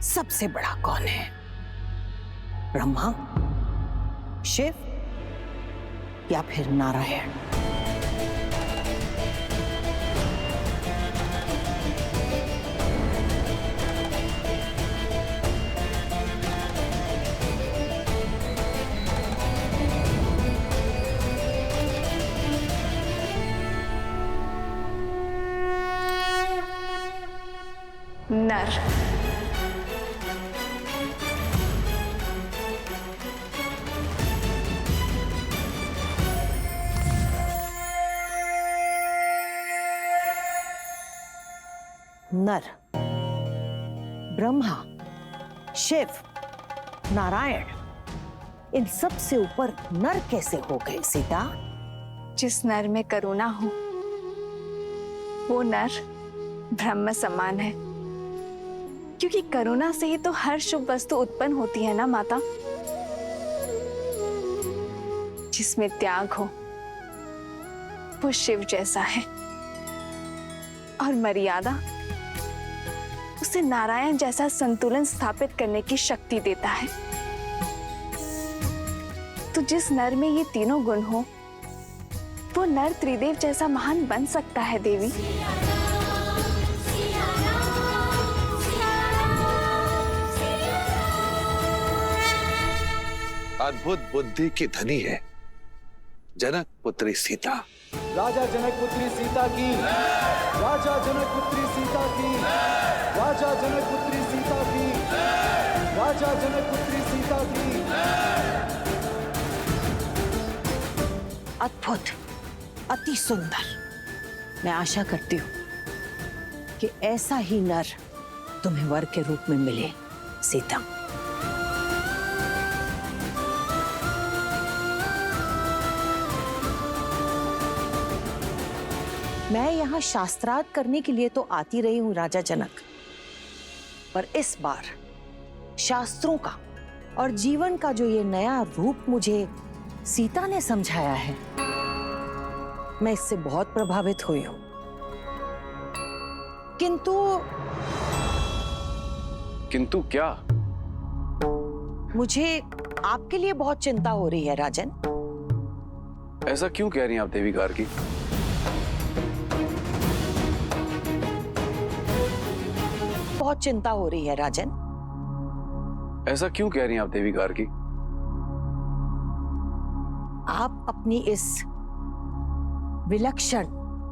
सबसे बड़ा कौन है? ब्रह्मा, शिव या फिर नारायण? नर। नर, ब्रह्मा, शिव, नारायण, इन सब से ऊपर नर कैसे हो गए सीता? जिस नर में करुणा हो वो नर ब्रह्म समान है, क्योंकि करुणा से ही तो हर शुभ वस्तु उत्पन्न होती है ना माता। जिसमें त्याग हो वो शिव जैसा है, और मर्यादा उसे नारायण जैसा संतुलन स्थापित करने की शक्ति देता है। तो जिस नर में ये तीनों गुण हो वो नर त्रिदेव जैसा महान बन सकता है देवी। अद्भुत बुद्धि की धनी है जनक पुत्री सीता। राजा जनक पुत्री सीता की, राजा जनक पुत्री सीता की, राजा जनक पुत्री सीता की, राजा जनक पुत्री सीता की। अद्भुत, अति सुंदर। मैं आशा करती हूँ कि ऐसा ही नर तुम्हें वर के रूप में मिले सीता। मैं यहाँ शास्त्रार्थ करने के लिए तो आती रही हूँ राजा जनक, पर इस बार शास्त्रों का और जीवन का जो ये नया रूप मुझे सीता ने समझाया है, मैं इससे बहुत प्रभावित हुई हूं। किंतु क्या? मुझे आपके लिए बहुत चिंता हो रही है राजन। ऐसा क्यों कह रही हैं आप देवी गार्गी? बहुत चिंता हो रही है राजन। ऐसा क्यों कह रही हैं आप देवी गार्गी? आप अपनी इस विलक्षण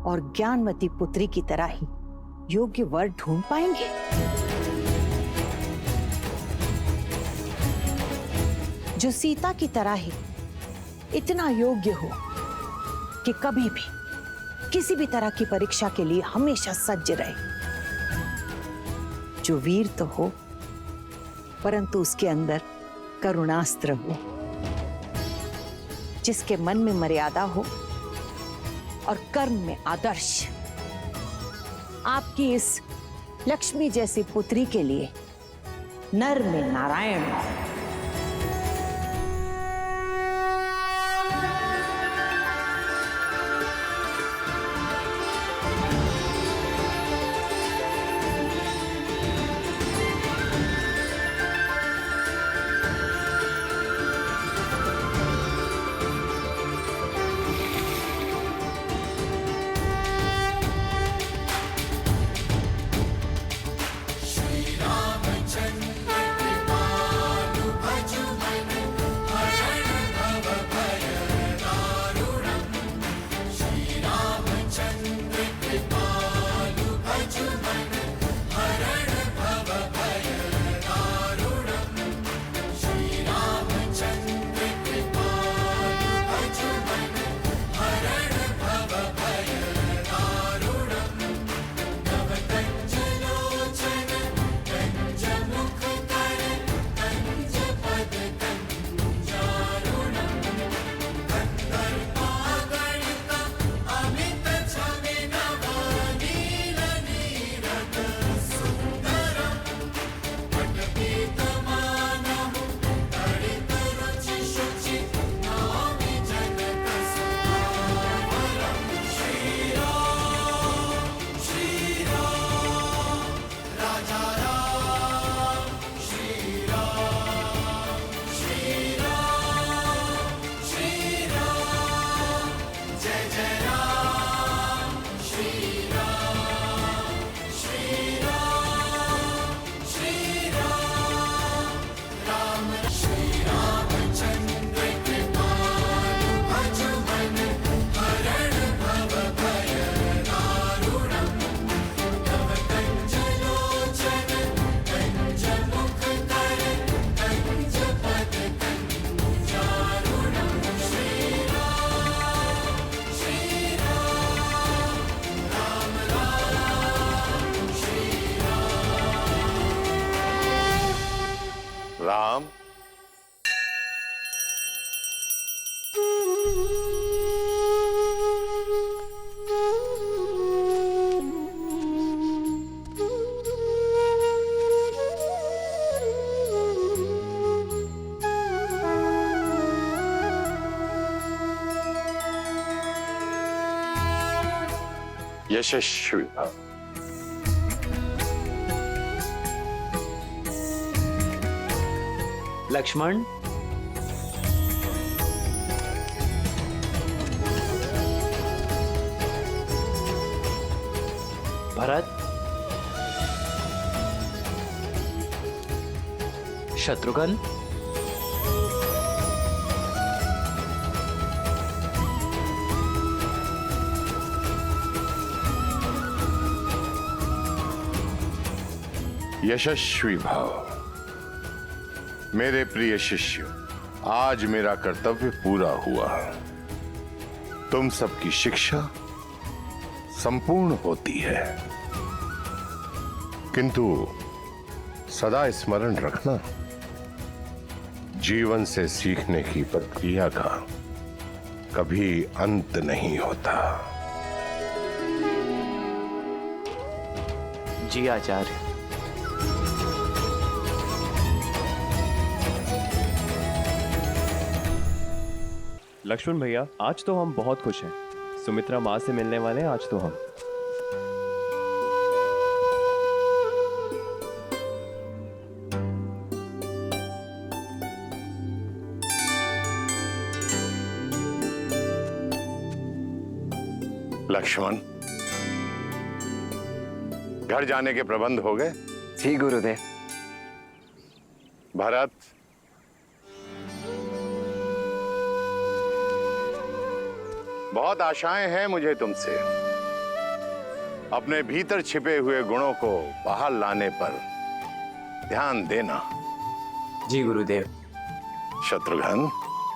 और ज्ञानवती पुत्री की तरह ही योग्य वर ढूंढ पाएंगे? जो सीता की तरह ही इतना योग्य हो कि कभी भी किसी भी तरह की परीक्षा के लिए हमेशा सज्ज रहे। जो वीर तो हो परंतु उसके अंदर करुणास्त्र हो, जिसके मन में मर्यादा हो और कर्म में आदर्श। आपकी इस लक्ष्मी जैसी पुत्री के लिए नर में नारायण हो। राम, यशस्वी भव। लक्ष्मण, भरत, शत्रुघ्न, यशस्वी भव। मेरे प्रिय शिष्य, आज मेरा कर्तव्य पूरा हुआ। तुम सबकी शिक्षा संपूर्ण होती है, किंतु सदा स्मरण रखना, जीवन से सीखने की प्रक्रिया का कभी अंत नहीं होता। जी आचार्य। लक्ष्मण भैया, आज तो हम बहुत खुश हैं। सुमित्रा माँ से मिलने वाले हैं आज तो हम। लक्ष्मण, घर जाने के प्रबंध हो गए? जी गुरुदेव। भरत, बहुत आशाएं हैं मुझे तुमसे। अपने भीतर छिपे हुए गुणों को बाहर लाने पर ध्यान देना। जी गुरुदेव। शत्रुघ्न,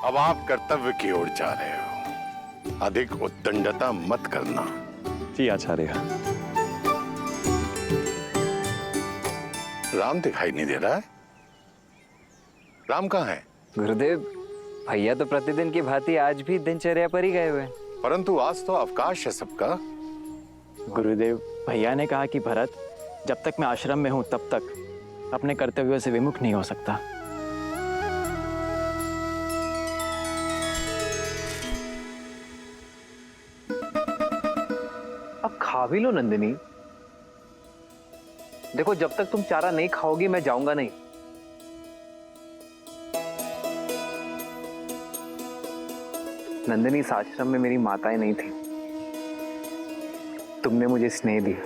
अब आप कर्तव्य की ओर जा रहे हो। अधिक उद्दंडता मत करना। जी आचार्य। राम दिखाई नहीं दे रहा है। राम कहाँ है? गुरुदेव, भैया तो प्रतिदिन की भांति आज भी दिनचर्या पर ही गए हुए हैं। परंतु आज तो अवकाश है सबका। गुरुदेव, भैया ने कहा कि भरत जब तक मैं आश्रम में हूं तब तक अपने कर्तव्यों से विमुख नहीं हो सकता। अब खा भी लो नंदिनी। देखो, जब तक तुम चारा नहीं खाओगी मैं जाऊंगा नहीं। नंदिनी, इस आश्रम में मेरी माताएं नहीं थी। तुमने मुझे स्नेह दिया,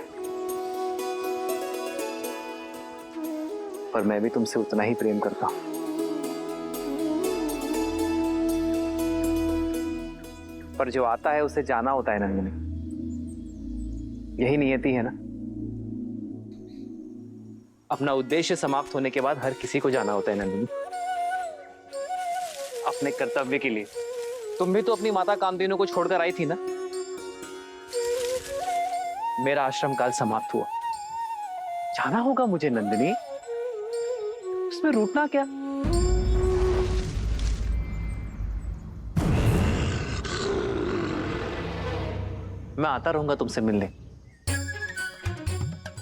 पर मैं भी तुमसे उतना ही प्रेम करता हूं। पर जो आता है उसे जाना होता है नंदिनी। यही नियति है ना। अपना उद्देश्य समाप्त होने के बाद हर किसी को जाना होता है नंदिनी, अपने कर्तव्य के लिए। तुम भी तो अपनी माता कामधेनु को छोड़कर आई थी ना। मेरा आश्रम काल समाप्त हुआ, जाना होगा मुझे नंदिनी। उसमें रूठना क्या? मैं आता रहूंगा तुमसे मिलने।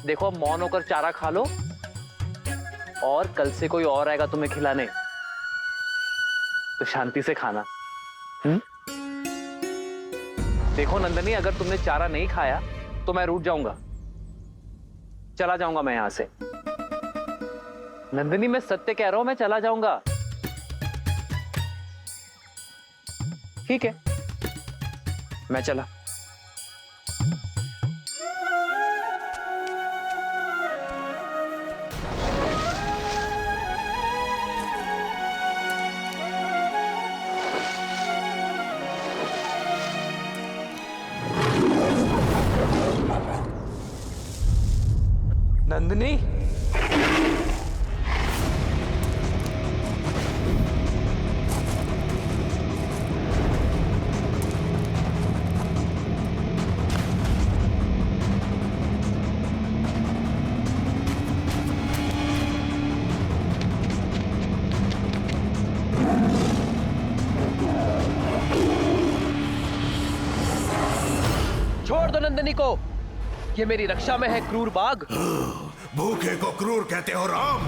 देखो, अब मौन होकर चारा खा लो, और कल से कोई और आएगा तुम्हें खिलाने तो शांति से खाना। देखो नंदनी, अगर तुमने चारा नहीं खाया तो मैं रूठ जाऊंगा, चला जाऊंगा मैं यहां से। नंदनी, मैं सत्य कह रहा हूं, मैं चला जाऊंगा। ठीक है, मैं चला। नंदिनी, नंदिनी को। ये मेरी रक्षा में है क्रूर बाघ। भूखे को क्रूर कहते हो राम?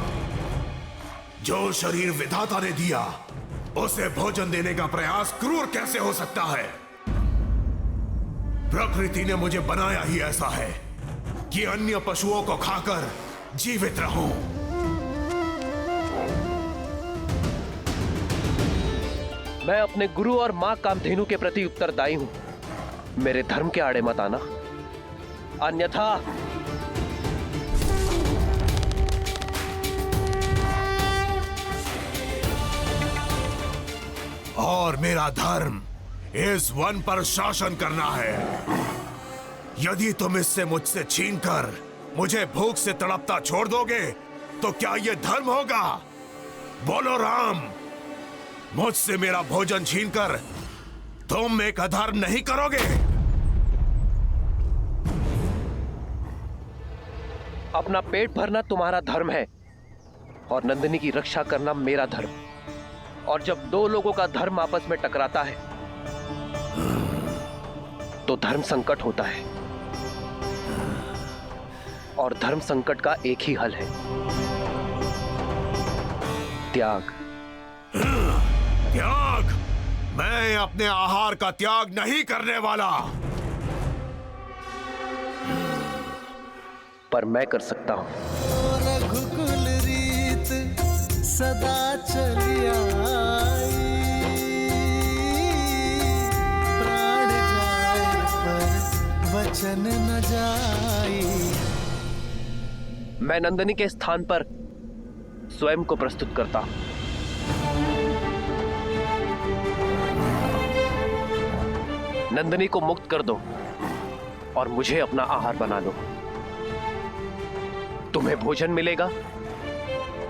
जो शरीर विधाता ने दिया उसे भोजन देने का प्रयास क्रूर कैसे हो सकता है? प्रकृति ने मुझे बनाया ही ऐसा है कि अन्य पशुओं को खाकर जीवित रहूं। मैं अपने गुरु और मां कामधेनु के प्रति उत्तरदायी हूं। मेरे धर्म के आड़े मत आना, अन्यथा। और मेरा धर्म इस वन पर शासन करना है। यदि तुम इससे मुझसे छीनकर मुझे भूख से तड़पता छोड़ दोगे तो क्या यह धर्म होगा? बोलो राम, मुझसे मेरा भोजन छीनकर तुम एक अधर्म नहीं करोगे? अपना पेट भरना तुम्हारा धर्म है और नंदिनी की रक्षा करना मेरा धर्म। और जब दो लोगों का धर्म आपस में टकराता है तो धर्म संकट होता है, और धर्म संकट का एक ही हल है, त्याग। त्याग? मैं अपने आहार का त्याग नहीं करने वाला। पर मैं कर सकता हूं। रघुकुल रीत सदा चली आई, प्राण जाए पर वचन न जाई। मैं नंदिनी के स्थान पर स्वयं को प्रस्तुत करता हूं। नंदिनी को मुक्त कर दो और मुझे अपना आहार बना लो। तुम्हें भोजन मिलेगा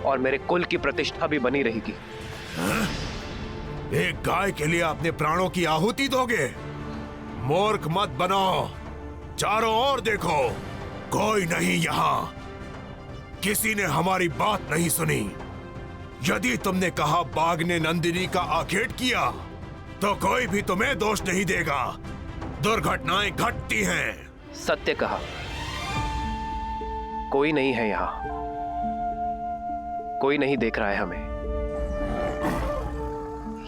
और मेरे कुल की प्रतिष्ठा भी बनी रहेगी। एक गाय के लिए अपने प्राणों की आहुति दोगे? मूर्ख मत बनो। चारों ओर देखो, कोई नहीं यहाँ। किसी ने हमारी बात नहीं सुनी। यदि तुमने कहा बाघ ने नंदिनी का आखेट किया तो कोई भी तुम्हें दोष नहीं देगा। दुर्घटनाएं घटती हैं। सत्य कहा, कोई नहीं है यहाँ, कोई नहीं देख रहा है हमें।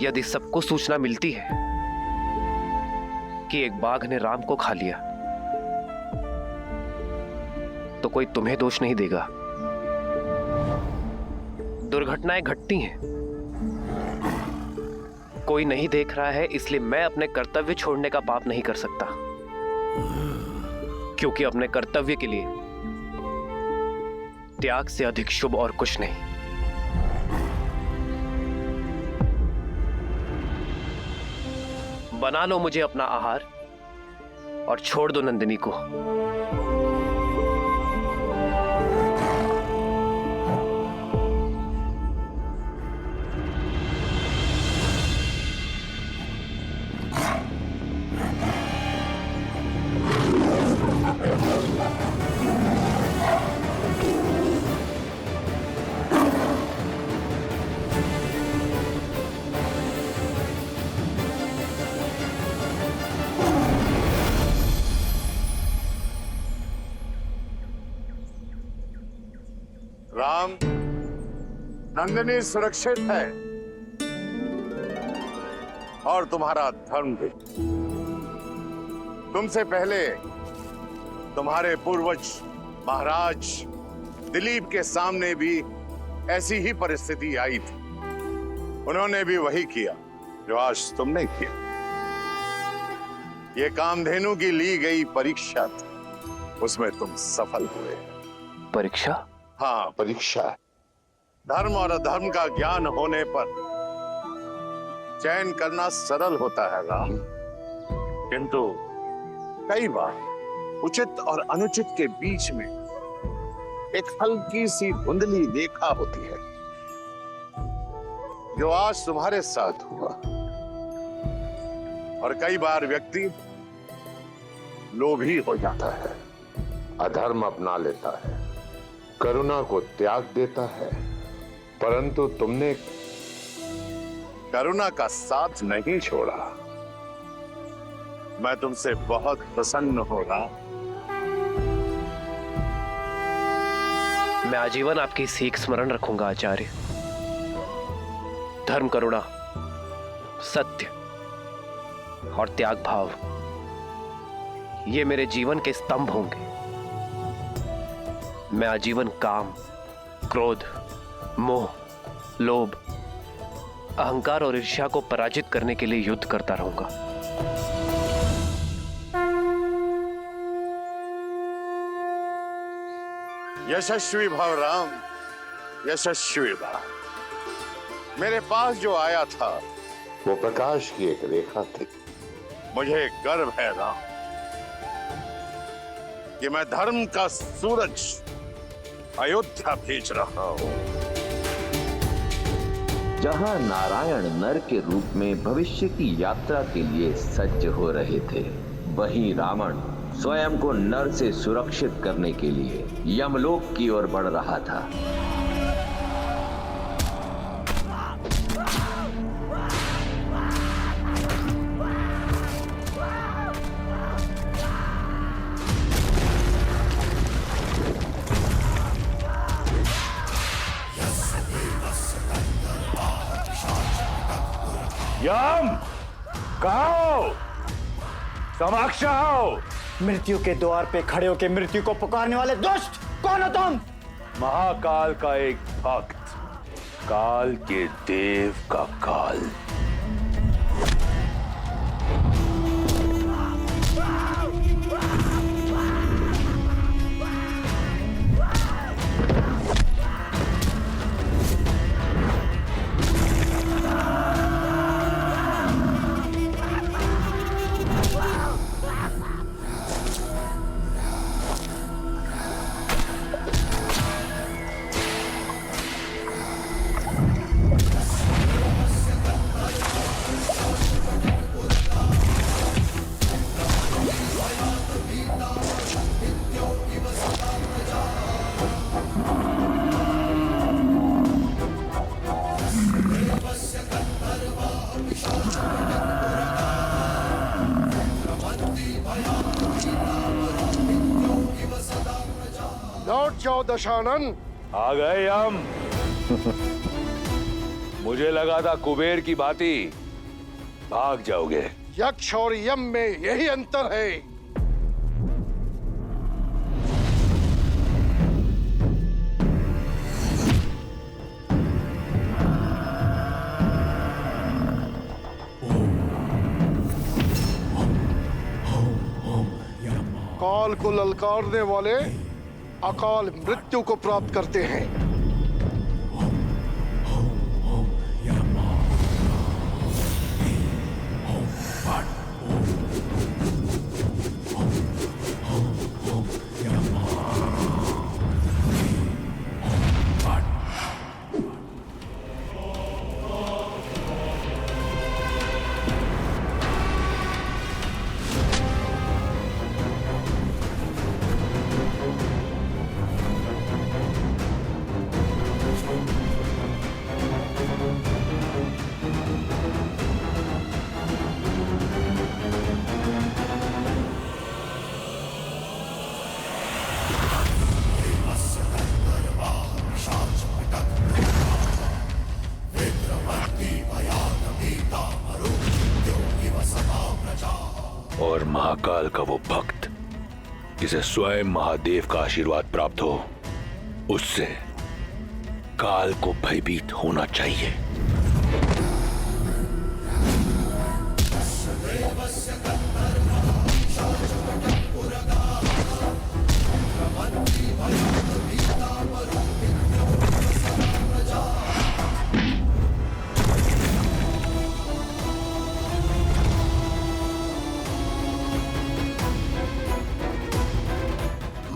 यदि सबको सूचना मिलती है कि एक बाघ ने राम को खा लिया तो कोई तुम्हें दोष नहीं देगा। दुर्घटनाएं घटती हैं, कोई नहीं देख रहा है, इसलिए मैं अपने कर्तव्य छोड़ने का पाप नहीं कर सकता, क्योंकि अपने कर्तव्य के लिए त्याग से अधिक शुभ और कुछ नहीं। बना लो मुझे अपना आहार और छोड़ दो नंदिनी को। राम, नंदिनी सुरक्षित है और तुम्हारा धर्म भी। तुमसे पहले तुम्हारे पूर्वज महाराज दिलीप के सामने भी ऐसी ही परिस्थिति आई थी। उन्होंने भी वही किया जो आज तुमने किया। ये कामधेनु की ली गई परीक्षा थी, उसमें तुम सफल हुए। परीक्षा? हाँ, परीक्षा। धर्म और अधर्म का ज्ञान होने पर चयन करना सरल होता है राम, किंतु कई बार उचित और अनुचित के बीच में एक हल्की सी धुंधली रेखा होती है, जो आज तुम्हारे साथ हुआ। और कई बार व्यक्ति लोभी हो जाता है, अधर्म अपना लेता है, करुणा को त्याग देता है, परंतु तुमने करुणा का साथ नहीं छोड़ा। मैं तुमसे बहुत प्रसन्न हो रहा हूं। मैं आजीवन आपकी सीख स्मरण रखूंगा आचार्य। धर्म, करुणा, सत्य और त्याग भाव ये मेरे जीवन के स्तंभ होंगे। मैं आजीवन काम, क्रोध, मोह, लोभ, अहंकार और ईर्ष्या को पराजित करने के लिए युद्ध करता रहूंगा। यशस्वी भव राम, यशस्वी भव। मेरे पास जो आया था वो प्रकाश की एक रेखा थी। मुझे गर्व है राम कि मैं धर्म का सूरज अयोध्या भेज रहा हूं। जहां नारायण नर के रूप में भविष्य की यात्रा के लिए सज्ज हो रहे थे, वहीं रावण स्वयं को नर से सुरक्षित करने के लिए यमलोक की ओर बढ़ रहा था। यम, कहो, समक्ष आओ। मृत्यु के द्वार पे खड़े होकर मृत्यु को पुकारने वाले दुष्ट, कौन हो तुम? महाकाल का एक भक्त, काल के देव का काल। लौट जाओ दशानन। आ गए हम। मुझे लगा था कुबेर की भांति भाग जाओगे। यक्ष और यम में यही अंतर है। काल को ललकारने वाले अकाल मृत्यु को प्राप्त करते हैं। और महाकाल का वो भक्त जिसे स्वयं महादेव का आशीर्वाद प्राप्त हो, उससे काल को भयभीत होना चाहिए।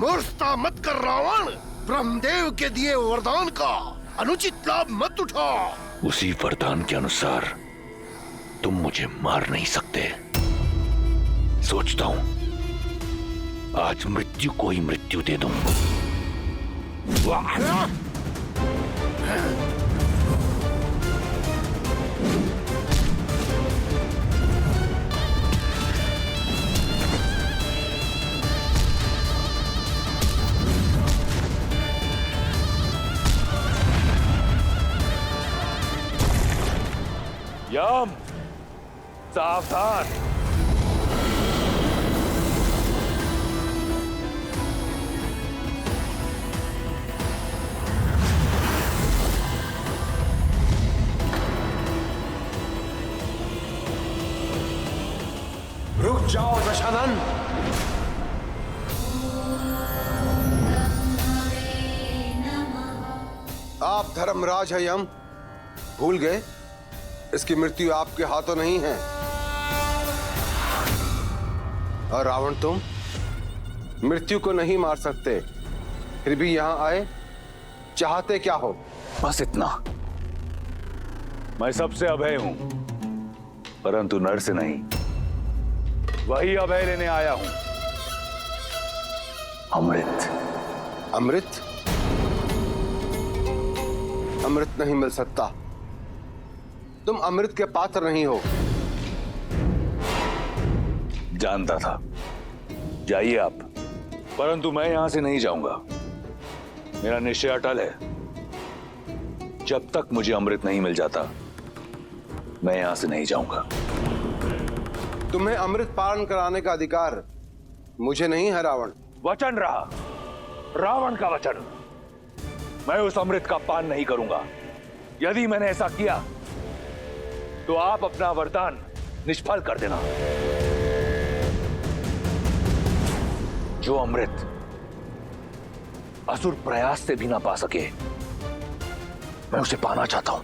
मूर्खता मत कर रावण। ब्रह्मदेव के दिए वरदान का अनुचित लाभ मत उठा। उसी वरदान के अनुसार तुम मुझे मार नहीं सकते। सोचता हूं आज मृत्यु को ही मृत्यु दे दूं। यम, सावधान। रुक जाओ दशानन। आप धर्मराज है यम, भूल गए इसकी मृत्यु आपके हाथों नहीं है। और रावण, तुम मृत्यु को नहीं मार सकते, फिर भी यहां आए, चाहते क्या हो? बस इतना। मैं सबसे अभय हूं, परंतु नर से नहीं। वही अभय लेने आया हूं, अमृत। अमृत? अमृत नहीं मिल सकता। तुम अमृत के पात्र नहीं हो। जानता था। जाइए आप, परंतु मैं यहां से नहीं जाऊंगा। मेरा निश्चय अटल है। जब तक मुझे अमृत नहीं मिल जाता, मैं यहां से नहीं जाऊंगा। तुम्हें अमृत पान कराने का अधिकार मुझे नहीं है रावण। वचन रहा, रावण का वचन। मैं उस अमृत का पान नहीं करूंगा। यदि मैंने ऐसा किया तो आप अपना वरदान निष्फल कर देना। जो अमृत असुर प्रयास से भी ना पा सके, मैं उसे पाना चाहता हूं,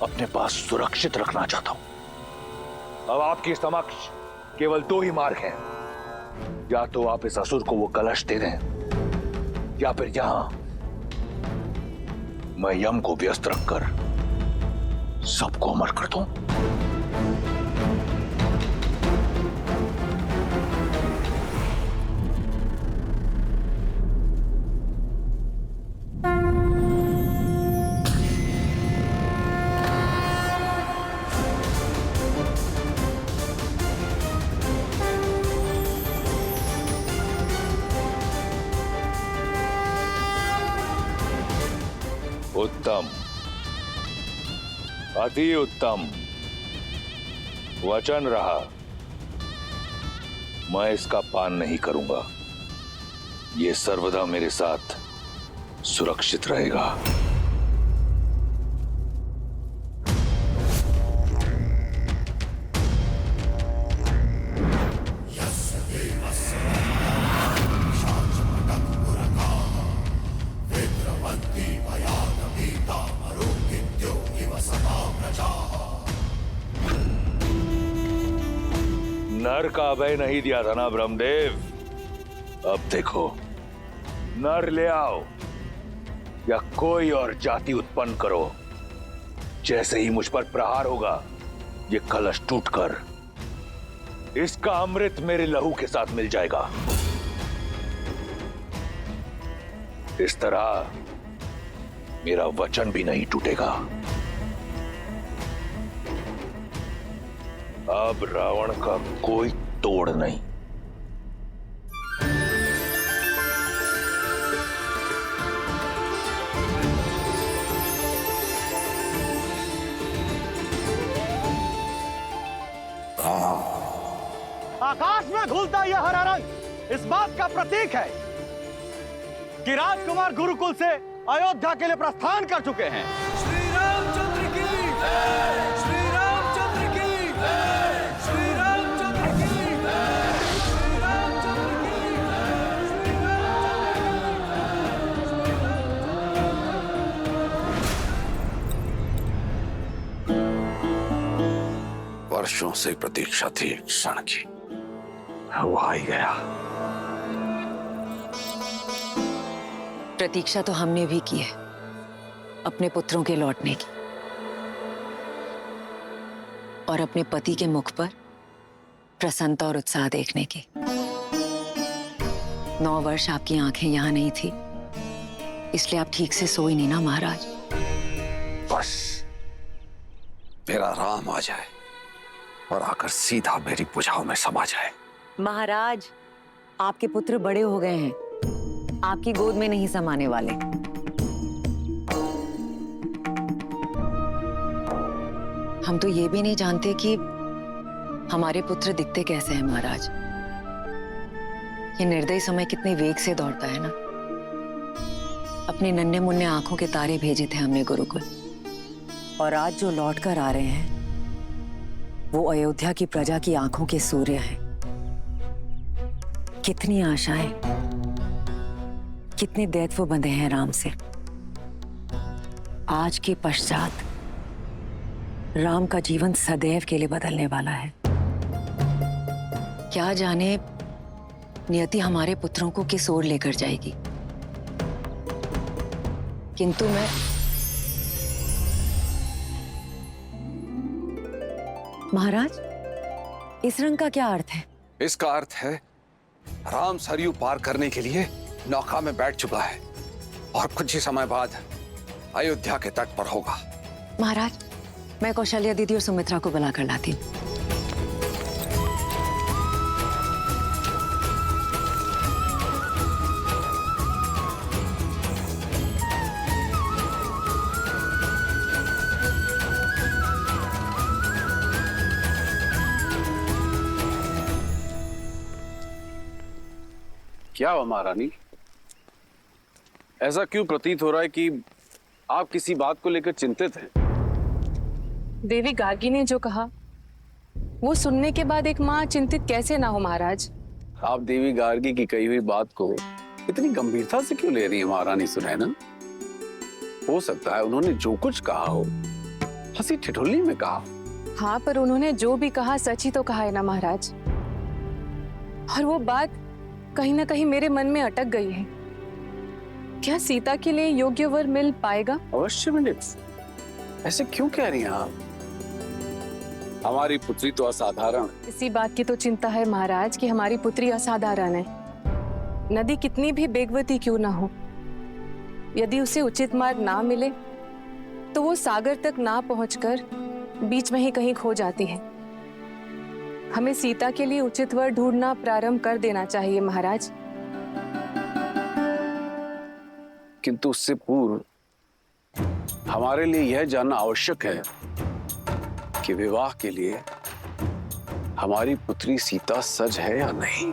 अपने पास सुरक्षित रखना चाहता हूं। अब आपके समक्ष केवल दो ही मार्ग हैं। या तो आप इस असुर को वो कलश दे दें, या फिर यहां मैं यम को व्यस्त रखकर सबको अमर कर दूं। उत्तम, अति उत्तम। वचन रहा, मैं इसका पान नहीं करूंगा। यह सर्वदा मेरे साथ सुरक्षित रहेगा। नर का अभय नहीं दिया था ना ब्रह्मदेव? अब देखो, नर ले आओ या कोई और जाति उत्पन्न करो, जैसे ही मुझ पर प्रहार होगा, ये कलश टूटकर इसका अमृत मेरे लहू के साथ मिल जाएगा। इस तरह मेरा वचन भी नहीं टूटेगा। अब रावण का कोई तोड़ नहीं। आकाश में घुलता यह हरा रंग इस बात का प्रतीक है कि राजकुमार गुरुकुल से अयोध्या के लिए प्रस्थान कर चुके हैं। श्री रामचंद्र की जय, श्री रामचंद्र की जय, श्री रामचंद्र की जय, श्री रामचंद्र की जय। वर्षों से प्रतीक्षा थी एक क्षण की, वो आ ही गया। प्रतीक्षा तो हमने भी की है, अपने पुत्रों के लौटने की, और अपने पति के मुख पर प्रसन्नता और उत्साह देखने की। 9 वर्ष आपकी आंखें यहां नहीं थी, इसलिए आप ठीक से सोई नहीं ना महाराज। बस मेरा राम आ जाए और आकर सीधा मेरी भुजाओं में समा जाए। महाराज, आपके पुत्र बड़े हो गए हैं, आपकी गोद में नहीं समाने वाले। हम तो ये भी नहीं जानते कि हमारे पुत्र दिखते कैसे हैं महाराज। ये निर्दयी समय कितने वेग से दौड़ता है ना। अपने नन्हे मुन्ने आंखों के तारे भेजे थे हमने गुरुकुल, और आज जो लौट कर आ रहे हैं वो अयोध्या की प्रजा की आंखों के सूर्य हैं। कितनी आशाएं, कितने दैत्व बंधे हैं राम से। आज के पश्चात राम का जीवन सदैव के लिए बदलने वाला है। क्या जाने नियति हमारे पुत्रों को किस ओर लेकर जाएगी। किंतु मैं महाराज, इस रंग का क्या अर्थ है? इसका अर्थ है राम सरयू पार करने के लिए नौका में बैठ चुका है और कुछ ही समय बाद अयोध्या के तट पर होगा। महाराज, मैं कौशल्या दीदी और सुमित्रा को बुलाकर लाती हूँ। क्या हुआ महारानी? ऐसा क्यों प्रतीत हो रहा है कि आप किसी बात को लेकर चिंतित हैं? देवी गार्गी ने जो कहा वो सुनने के बाद एक माँ चिंतित कैसे ना हो महाराज। आप देवी गार्गी की कही हुई बात को इतनी गंभीरता से क्यों ले रही है महारानी सुनैना? हो सकता है उन्होंने जो कुछ कहा हो हंसी ठिठुल्ली में कहा। हाँ, पर उन्होंने जो भी कहा सच ही तो कहा है ना महाराज। और वो बात कहीं ना कहीं मेरे मन में अटक गई है। क्या सीता के लिए योग्य वर मिल पाएगा? अवश्य मिले। ऐसे क्यों कह रही हैं आप? हमारी पुत्री तो असाधारण है। इसी बात की तो चिंता है महाराज कि हमारी पुत्री असाधारण है। नदी कितनी भी बेगवती क्यों ना हो, यदि उसे उचित मार्ग ना मिले तो वो सागर तक ना पहुंचकर बीच में ही कहीं खो जाती है। हमें सीता के लिए उचित वर ढूंढना प्रारंभ कर देना चाहिए महाराज। किंतु उससे पूर्व हमारे लिए यह जानना आवश्यक है कि विवाह के लिए हमारी पुत्री सीता सज है या नहीं।